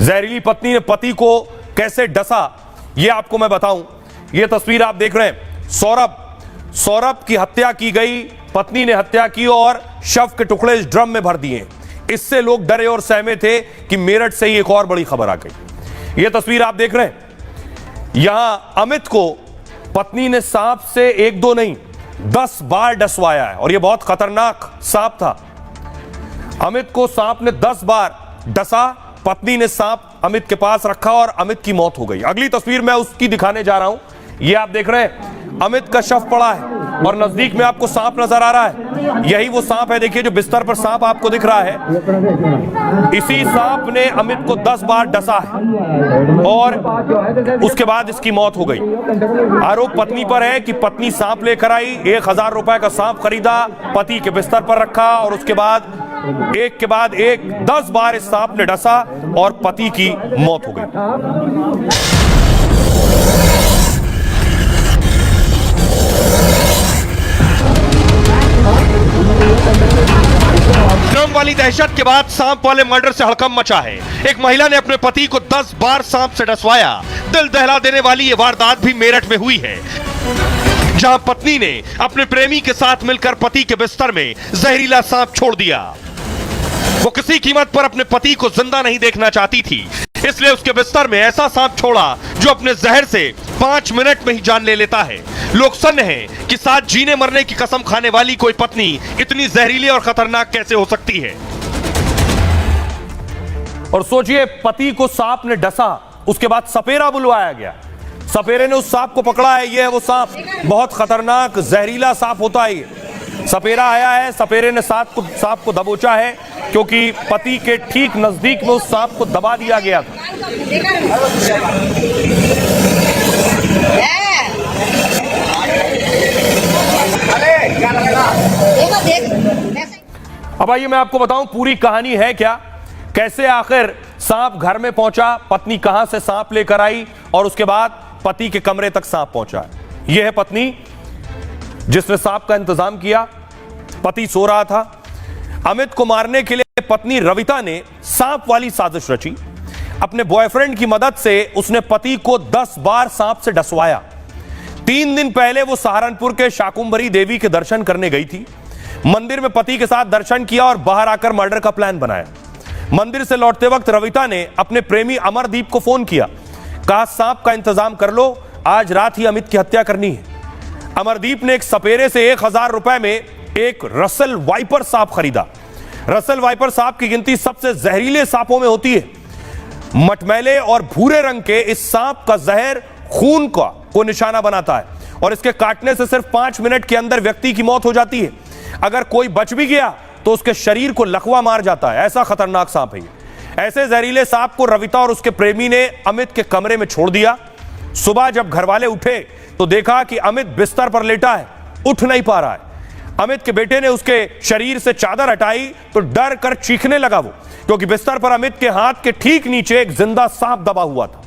जहरीली पत्नी ने पति को कैसे डसा ये आपको मैं बताऊं। ये तस्वीर आप देख रहे हैं, सौरभ की हत्या की गई, पत्नी ने हत्या की और शव के टुकड़े इस ड्रम में भर दिए। इससे लोग डरे और सहमे थे कि मेरठ से ही एक और बड़ी खबर आ गई। ये तस्वीर आप देख रहे हैं, यहां अमित को पत्नी ने सांप से 1-2 नहीं 10 बार डसवाया है और यह बहुत खतरनाक सांप था। अमित को सांप ने 10 बार डसा, पत्नी ने सांप अमित के पास रखा और अमित की मौत हो गई। अगली तस्वीर मैं उसकी दिखाने जा रहा हूं। ये आप देख रहे हैं, अमित का शव पड़ा है और नजदीक में आपको सांप नजर आ रहा है। यही वो सांप है, देखिए जो बिस्तर पर सांप आपको दिख रहा है। इसी सांप ने अमित को 10 बार डसा है और उसके बाद इसकी मौत हो गई। आरोप पत्नी पर है कि पत्नी सांप लेकर आई, 1000 रुपए का सांप खरीदा, पति के बिस्तर पर रखा और उसके बाद एक के बाद एक 10 बार इस सांप ने डसा और पति की मौत हो गई। ड्रम वाली दहशत के बाद सांप वाले मर्डर से हड़कंप मचा है। एक महिला ने अपने पति को 10 बार सांप से डसवाया। दिल दहला देने वाली ये वारदात भी मेरठ में हुई है, जहां पत्नी ने अपने प्रेमी के साथ मिलकर पति के बिस्तर में जहरीला सांप छोड़ दिया। वो किसी कीमत पर अपने पति को जिंदा नहीं देखना चाहती थी, इसलिए उसके बिस्तर में ऐसा सांप छोड़ा जो अपने जहर से 5 मिनट में ही जान ले लेता है। लोग सन्न हैं कि साथ जीने मरने की कसम खाने वाली कोई पत्नी इतनी जहरीली और खतरनाक कैसे हो सकती है। और सोचिए, पति को सांप ने डसा, उसके बाद सपेरा बुलवाया गया, सपेरे ने उस सांप को पकड़ा है। यह है वो सांप, बहुत खतरनाक जहरीला सांप होता है ये। सपेरा आया है, सपेरे ने सांप को दबोचा है क्योंकि पति के ठीक नजदीक में उस सांप को दबा दिया गया था। अब आइए मैं आपको बताऊं पूरी कहानी है क्या, कैसे आखिर सांप घर में पहुंचा, पत्नी कहां से सांप लेकर आई और उसके बाद पति के कमरे तक सांप पहुंचा। यह है पत्नी जिसने सांप का इंतजाम किया। पति सो रहा था। अमित को मारने के लिए पत्नी रविता ने सांप वाली साजिश रची। अपने बॉयफ्रेंड की मदद से उसने पति को 10 बार सांप से डसवाया। 3 दिन पहले वो सहारनपुर के शाकुंभरी देवी के दर्शन करने गई थी। मंदिर में पति के साथ दर्शन किया और बाहर आकर मर्डर का प्लान बनाया। मंदिर से लौटते वक्त रविता ने अपने प्रेमी अमरदीप को फोन किया, कहा सांप का इंतजाम कर लो, आज रात ही अमित की हत्या करनी है। अमरदीप ने एक सपेरे से 1000 रुपए में एक रसल वाइपर सांप खरीदा। रसल वाइपर सांप की गिनती सबसे जहरीले सांपों में होती है। मटमैले और भूरे रंग के इस सांप का जहर खून को निशाना बनाता है और इसके काटने से सिर्फ 5 मिनट के अंदर व्यक्ति की मौत हो जाती है। अगर कोई बच भी गया तो उसके शरीर को लकवा मार जाता है। ऐसा खतरनाक सांप है ये। ऐसे जहरीले सांप को रविता और उसके प्रेमी ने अमित के कमरे में छोड़ दिया। सुबह जब घरवाले उठे तो देखा कि अमित बिस्तर पर लेटा है, उठ नहीं पा रहा है। अमित के बेटे ने उसके शरीर से चादर हटाई तो डर कर चीखने लगा वो, क्योंकि बिस्तर पर अमित के हाथ के ठीक नीचे एक जिंदा सांप दबा हुआ था।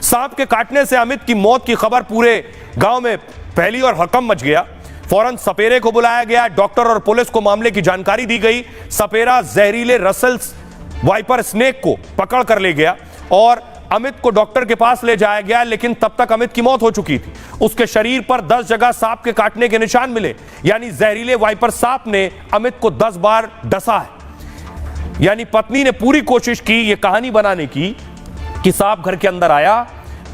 सांप के काटने से अमित की मौत की खबर पूरे गांव में फैली और हड़कंप मच गया। फौरन सपेरे को बुलाया गया, डॉक्टर और पुलिस को मामले की जानकारी दी गई। सपेरा जहरीले रसल वाइपर स्नेक को पकड़ कर ले गया और अमित को डॉक्टर के पास ले जाया गया, लेकिन तब तक अमित की मौत हो चुकी थी। उसके शरीर पर 10 जगह सांप के काटने के निशान मिले, यानी जहरीले वाइपर सांप ने अमित को 10 बार डसा है। यानी पत्नी ने पूरी कोशिश की यह कहानी बनाने की कि सांप घर के अंदर आया,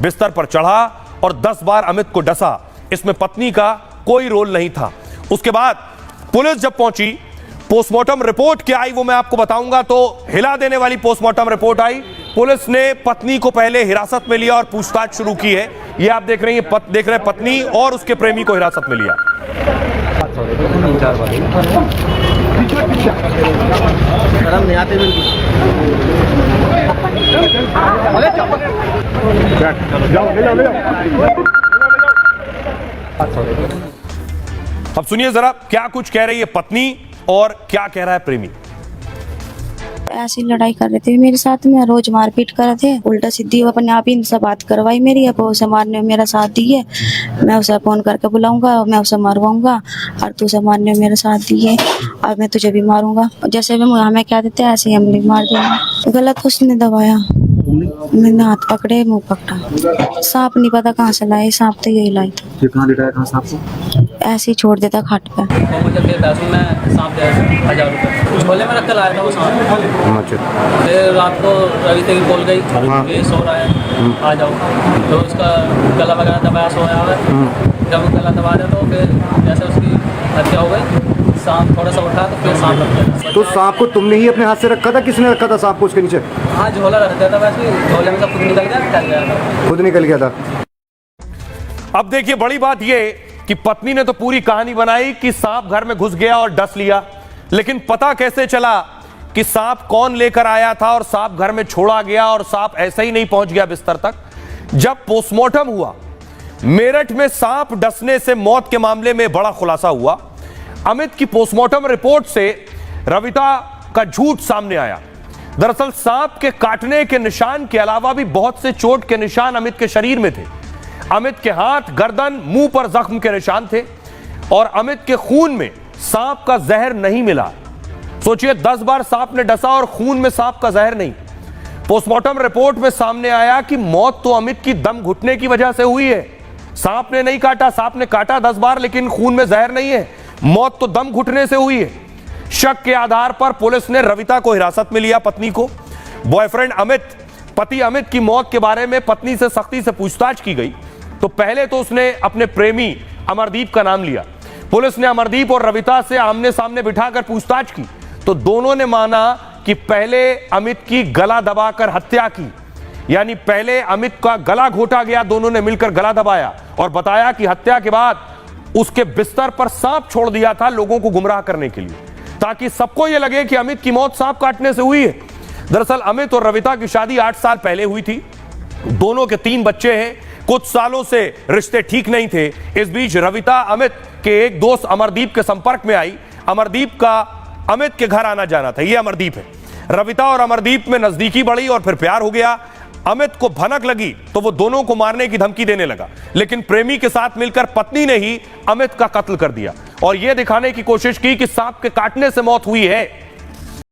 बिस्तर पर चढ़ा और 10 बार अमित को डसा। इसमें पत्नी का कोई रोल नहीं था। उसके बाद पुलिस जब पहुंची, पोस्टमार्टम रिपोर्ट क्या आई वो मैं आपको बताऊंगा। तो हिला देने वाली पोस्टमार्टम रिपोर्ट आई। पुलिस ने पत्नी को पहले हिरासत में लिया और पूछताछ शुरू की है। ये आप देख रहे हैं, पत्नी और उसके प्रेमी को हिरासत में लिया। अब सुनिए जरा क्या कुछ कह रही है पत्नी और क्या कह रहा है प्रेमी। ऐसी लड़ाई कर रहे थे मेरे साथ में, रोज मारपीट कर रहे थे, उल्टा सीधी अपने आप ही इनसे बात करवाई मेरी। अब उसे मारने में मेरा साथ दिए, मैं उसे फोन करके बुलाऊंगा, मैं उसे मारवाऊंगा और तू उसे मारने में मेरा साथ दिए और मैं तुझे भी मारूंगा। जैसे भी हमें क्या देते हैं ऐसे ही हम भी मार देंगे। गलत उसने दबाया। तुमने? मैंने हाथ पकड़े, मुंह पकड़ा। सांप नहीं पता कहाँ से लाए, सांप तो यही लाई था। फिर कहाँ लिटाया, कहाँ सांप को? ऐसे ही छोड़ देता खाट पे। तो मुझे फिर पैसों में सांप दे 1000 रुपये झोले में रख कर लाया था वो सांप। अच्छा। फिर रात को रवि तेरी बोल गई ये सो रहा है आ जाओ, तो उसका गला वगैरह दबाया, सोया हुआ है। जब वो गला दबा दिया तो फिर जैसे उसकी हत्या हो गई, सांप थोड़ा सा उठा तो फिर सांप लग गया। तो सांप को तुमने ही अपने हाथ से रखा था, किसने रखा था सांप को उसके नीचे? हाँ झोला रख दिया था, वैसे ही झोले में सब खुद निकल गया, निकल गया था। खुद निकल गया था। अब देखिए बड़ी बात यह कि पत्नी ने तो पूरी कहानी बनाई कि सांप घर में घुस गया और डस लिया, लेकिन पता कैसे चला कि सांप कौन लेकर आया था और सांप घर में छोड़ा गया और सांप ऐसे ही नहीं पहुंच गया बिस्तर तक। जब पोस्टमार्टम हुआ, मेरठ में सांप डसने से मौत के मामले में बड़ा खुलासा हुआ। अमित की पोस्टमार्टम रिपोर्ट से रविता का झूठ सामने आया। दरअसल सांप के काटने के निशान के अलावा भी बहुत से चोट के निशान अमित के शरीर में थे। अमित के हाथ, गर्दन, मुंह पर जख्म के निशान थे और अमित के खून में सांप का जहर नहीं मिला। सोचिए 10 बार सांप ने डसा और खून में सांप का जहर नहीं। पोस्टमार्टम रिपोर्ट में सामने आया कि मौत तो अमित की दम घुटने की वजह से हुई है। सांप ने नहीं काटा, सांप ने काटा 10 बार लेकिन खून में जहर नहीं है। मौत तो दम घुटने से हुई है। शक के आधार पर पुलिस ने रविता को हिरासत में लिया, पत्नी को। बॉयफ्रेंड अमित, पति अमित की मौत के बारे में पत्नी से सख्ती से पूछताछ की गई तो पहले तो उसने अपने प्रेमी अमरदीप का नाम लिया। पुलिस ने अमरदीप और रविता से आमने सामने बिठाकर पूछताछ की तो दोनों ने माना कि पहले अमित की गला दबाकर हत्या की, यानी पहले अमित का गला घोटा गया, दोनों ने मिलकर गला दबाया और बताया कि हत्या के बाद उसके बिस्तर पर सांप छोड़ दिया था लोगों को गुमराह करने के लिए, ताकि सबको यह लगे कि अमित की मौत सांप काटने से हुई है। दरअसल अमित और रविता की शादी 8 साल पहले हुई थी। दोनों के 3 बच्चे हैं। कुछ सालों से रिश्ते ठीक नहीं थे। इस बीच रविता अमित के एक दोस्त अमरदीप के संपर्क में आई। अमरदीप का अमित के घर आना जाना था। यह अमरदीप है। रविता और अमरदीप में नजदीकी बढ़ी और फिर प्यार हो गया। अमित को भनक लगी तो वो दोनों को मारने की धमकी देने लगा, लेकिन प्रेमी के साथ मिलकर पत्नी ने ही अमित का कत्ल कर दिया और यह दिखाने की कोशिश की कि सांप के काटने से मौत हुई है।